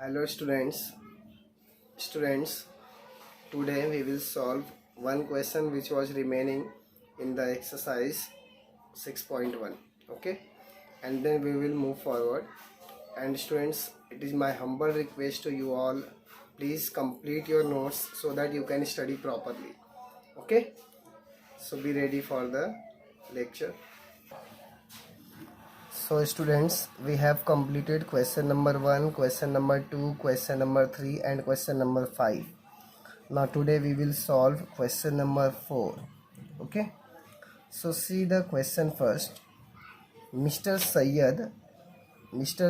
Hello students, today we will solve one question which was remaining in the exercise 6.1. Okay, and then we will move forward. And students, it is my humble request to you all, please complete your notes so that you can study properly. Okay, so be ready for the lecture. So students, we have completed question number 1, question number 2, question number 3 and question number 5. Now today we will solve question number 4. Okay, so see the question first. Mr.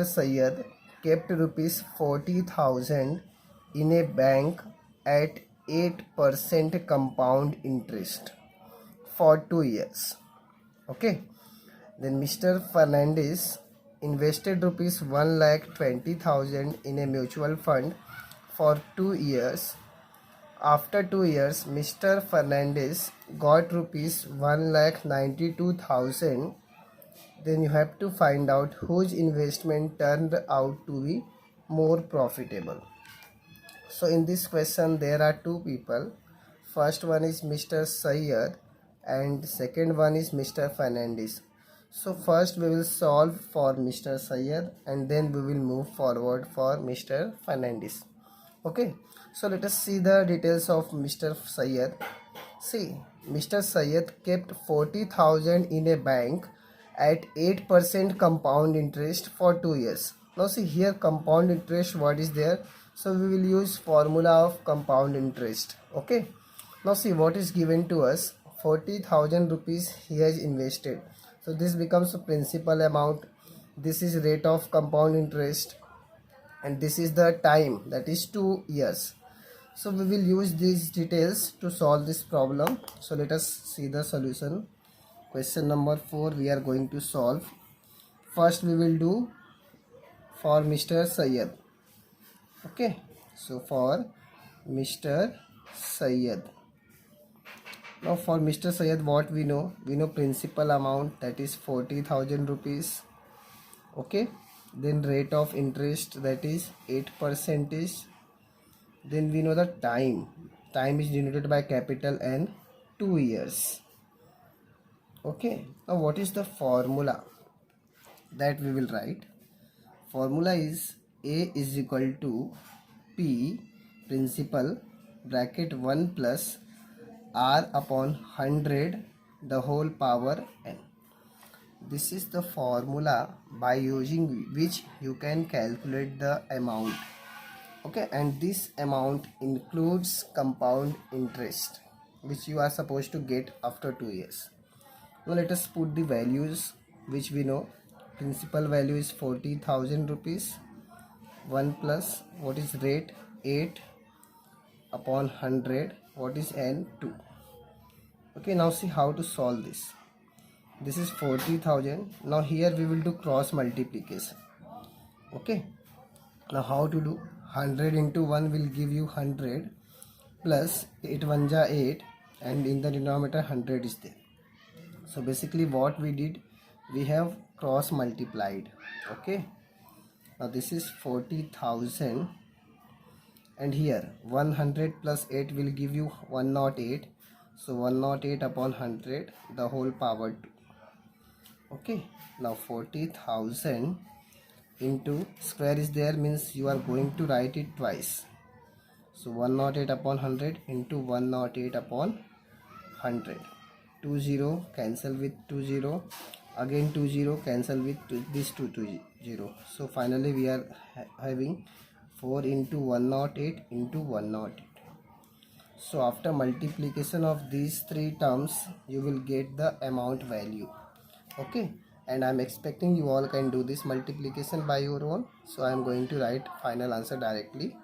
Sayyed kept rupees 40,000 in a bank at 8% compound interest for 2 years. Okay, then Mr. Fernandez invested rupees 1,20,000 in a mutual fund for 2 years. After 2 years, Mr. Fernandez got rupees 1,92,000. Then you have to find out whose investment turned out to be more profitable. So in this question there are two people. First one is Mr. Sayyed and second one is Mr. Fernandez. So first we will solve for Mr. Sayyed and then we will move forward for Mr. Fernandez. Okay, so let us see the details of Mr. Sayyed. See, Mr. Sayyed kept 40,000 in a bank at 8% compound interest for 2 years. Now see here compound interest, what is there? So we will use formula of compound interest. Okay, now see what is given to us. 40,000 rupees he has invested. So this becomes a principal amount. This is rate of compound interest and this is the time, that is 2 years. So we will use these details to solve this problem. So let us see the solution. Question number 4 we are going to solve. First we will do for Mr. Sayyed. Okay, so for Mr. Sayyed. Now for Mr. Sayyed, what we know? We know principal amount, that is 40,000 rupees. Okay, then rate of interest, that is 8%. Then we know the time is denoted by capital N, 2 years. Okay, now what is the formula that we will write? Formula is A is equal to P principal bracket 1 plus R upon 100 the whole power N. This is the formula by using which you can calculate the amount. Okay, and this amount includes compound interest which you are supposed to get after 2 years. Now let us put the values which we know. Principal value is 40,000 rupees. 1 plus what is rate? 8 upon 100. What is N? 2. Okay, now see how to solve this. This is 40,000. Now here we will do cross multiplication. Okay, now how to do? 100 into 1 will give you 100 plus 8 1 ja 8 and in the denominator 100 is there. So basically what we did, we have cross multiplied. Okay, now this is 40,000 and here 100 plus 8 will give you 108. So 108 upon 100 the whole power 2. Okay, now 40,000 into square is there, means you are going to write it twice. So 108 upon 100 into 108 upon 100. 20 cancel with 20, again 20 cancel with this 220. So finally we are having 4 into 108 into 108. So after multiplication of these three terms you will get the amount value. Okay, and I am expecting you all can do this multiplication by your own. So I am going to write final answer directly.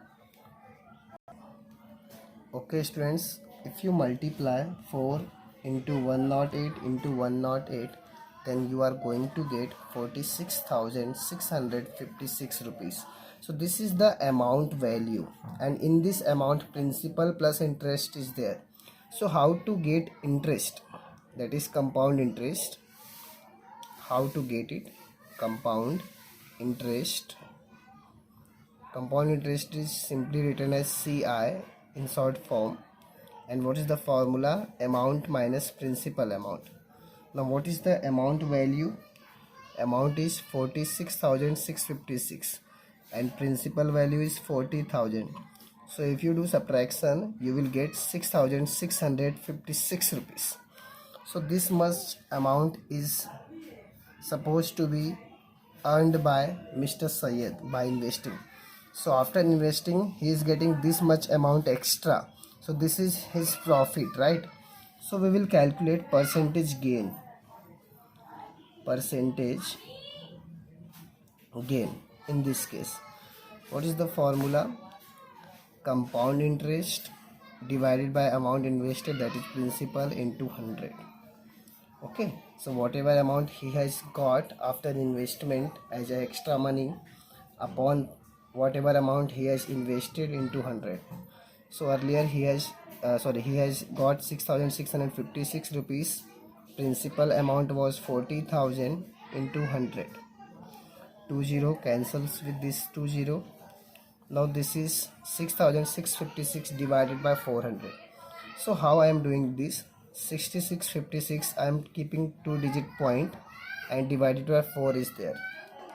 Okay students, if you multiply 4 into 108 into 108, then you are going to get 46,656 rupees. So this is the amount value, and in this amount principal plus interest is there. So how to get interest, that is compound interest? How to get it? Compound interest Compound interest is simply written as CI in short form. And what is the formula? Amount minus principal amount. Now what is the amount value? Amount is 46,656 and principal value is 40,000. So if you do subtraction, you will get 6,656 rupees. So this much amount is supposed to be earned by Mr. Syed by investing. So after investing, he is getting this much amount extra. So this is his profit, right? So we will calculate percentage gain. Percentage gain in this case. What is the formula? Compound interest divided by amount invested, that is principal, into 100. Okay, so whatever amount he has got after investment as a extra money upon whatever amount he has invested into 100. So earlier he has got 6,656 rupees. Principal amount was 40,000 into 100. 20 cancels with this 20. Now this is 6,656 divided by 400. So how I am doing this? 6656 I am keeping 2-digit point and divided by 4 is there.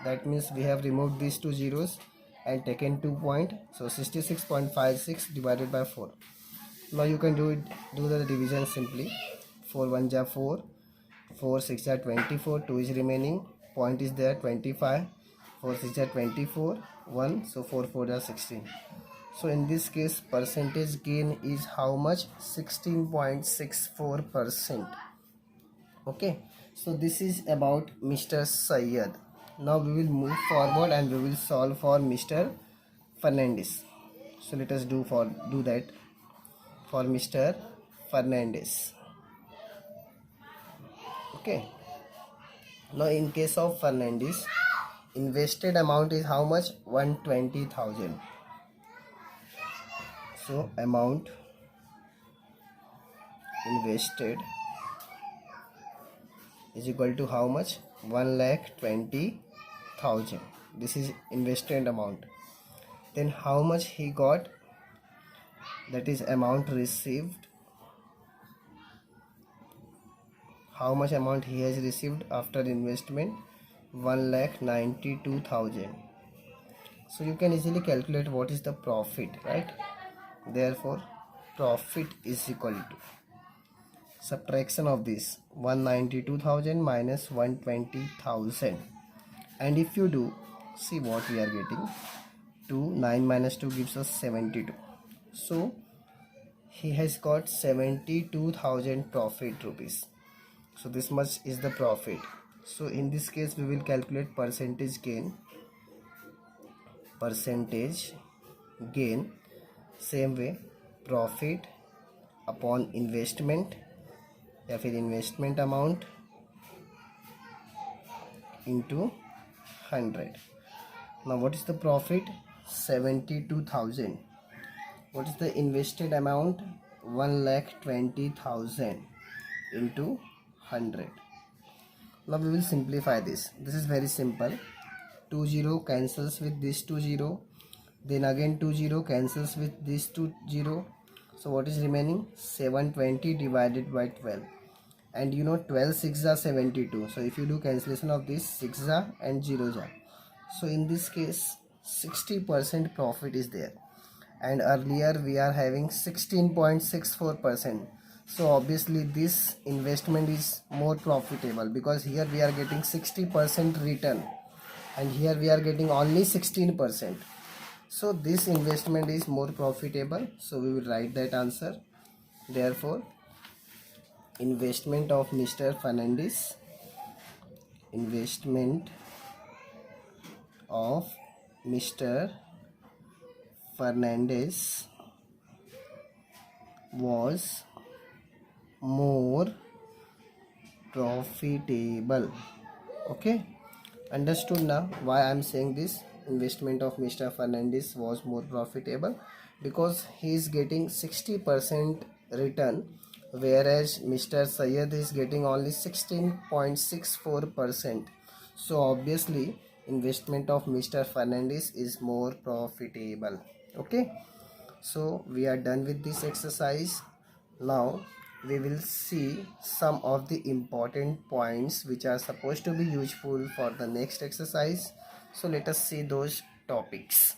That means we have removed these 2 zeros and taken 2 point. So 66.56 divided by 4. Now you can do the division simply. 4 1 ja 4, 4 6 ja 24, 2 is remaining, point is there 25, 4 6 ja 24, 1, so 4 4 ja 16. So in this case percentage gain is how much? 16.64%. Okay, so this is about Mr. Syed. Now we will move forward and we will solve for Mr. Fernandez. So let us do that for Mr. Fernandez. Okay, now in case of Fernandez, invested amount is how much? 120,000. So amount invested is equal to how much? 1,20,000. This is invested amount. Then how much he got? That is amount received. How much amount he has received after investment? 1,92,000. So you can easily calculate what is the profit, right? Therefore profit is equal to subtraction of this 192,000 minus 120,000. And if you do, see what we are getting. 9 minus 2 gives us 72. So he has got 72,000 profit rupees. So this much is the profit. So in this case we will calculate percentage gain. Percentage gain, same way, profit upon investment या फिर investment amount into 100. Now what is the profit? 72,000. What is the invested amount? 1,20,000 into 100. Now we will simplify this. This is very simple. 20 cancels with this 20. Then again 20 cancels with this 20. So what is remaining? 720 divided by 12. And you know 12 6 are 72. So if you do cancellation of this, 6 are and 0 are. So in this case 60% profit is there. And earlier we are having 16.64%. So obviously this investment is more profitable because here we are getting 60% return and here we are getting only 16%. So this investment is more profitable. So we will write that answer. Therefore investment of Mr. Fernandez, investment of Mr. Fernandez was more profitable. Okay, understood now why I am saying this? Investment of Mr. Fernandez was more profitable because he is getting 60% return, whereas Mr. Syed is getting only 16.64%. So obviously investment of Mr. Fernandez is more profitable. Okay, so we are done with this exercise. Now we will see some of the important points which are supposed to be useful for the next exercise. So let us see those topics.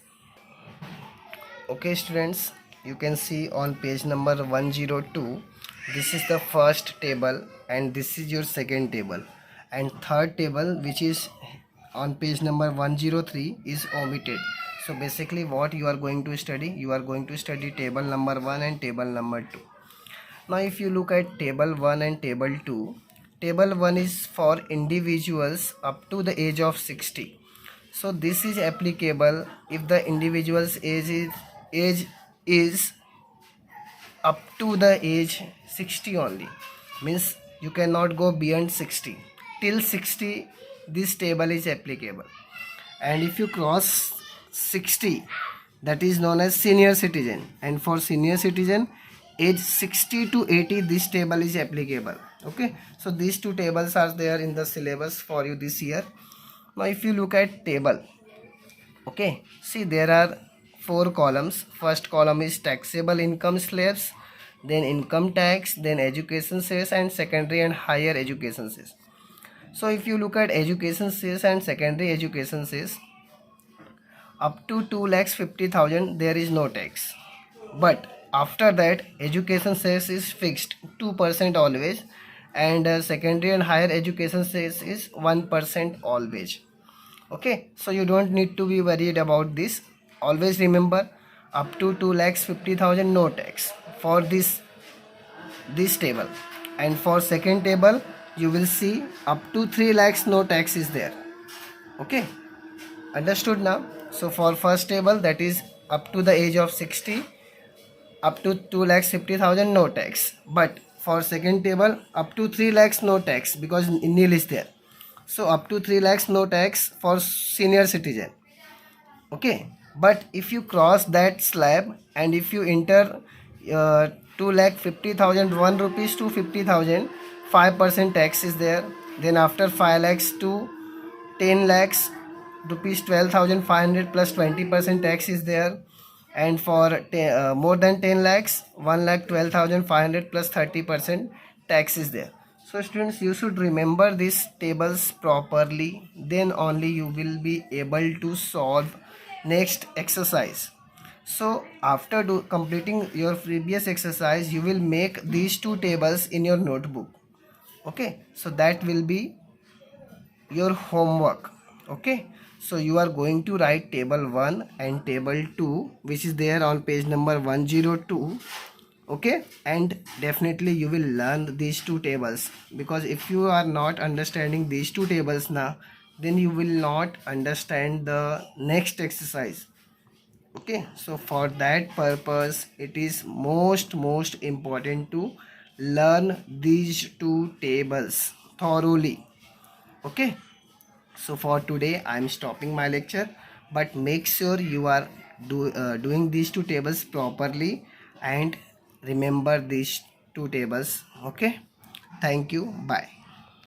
Okay students, you can see on page number 102, this is the first table and this is your second table, and third table which is on page number 103 is omitted. So basically what you are going to study, you are going to study table number 1 and table number 2. Now if you look at table 1 and table 2, table 1 is for individuals up to the age of 60. So this is applicable if the individual's age is up to the age 60 only. Means you cannot go beyond 60. Till 60 this table is applicable. And if you cross 60, that is known as senior citizen, and for senior citizen age 60 to 80 this table is applicable. Okay, so these two tables are there in the syllabus for you this year. Now if you look at table, okay, see there are 4 columns. First column is taxable income slabs, then income tax, then education cess, and secondary and higher education cess. So if you look at education cess and secondary education cess, up to 2,50,000 there is no tax, but after that education cess is fixed 2% always, and secondary and higher education cess is 1% always. Okay, so you don't need to be worried about this. Always remember, up to 2,50,000 no tax for this table, and for second table you will see up to 3 lakhs no tax is there. Okay, understood now? So for first table, that is up to the age of 60, up to 2,50,000 no tax, but for second table up to 3 lakhs no tax because nil is there. So up to 3 lakhs no tax for senior citizen. Okay, but if you cross that slab and if you enter 2,50,000 1 rupees to 50,000, 5% tax is there. Then after 5 lakhs to 10 lakhs rupees 12,500 plus 20% tax is there, and for more than 10 lakhs 1,12,500 plus 30% tax is there. So students, you should remember these tables properly, then only you will be able to solve next exercise. So after completing your previous exercise, you will make these two tables in your notebook. Okay, so that will be your homework. Okay, so you are going to write table 1 and table 2 which is there on page number 102. Okay, and definitely you will learn these two tables, because if you are not understanding these two tables now, then you will not understand the next exercise. Okay, so for that purpose it is most important to learn these two tables thoroughly. Okay, so for today I am stopping my lecture, but make sure you are doing these two tables properly and remember these two tables. Okay, thank you, bye.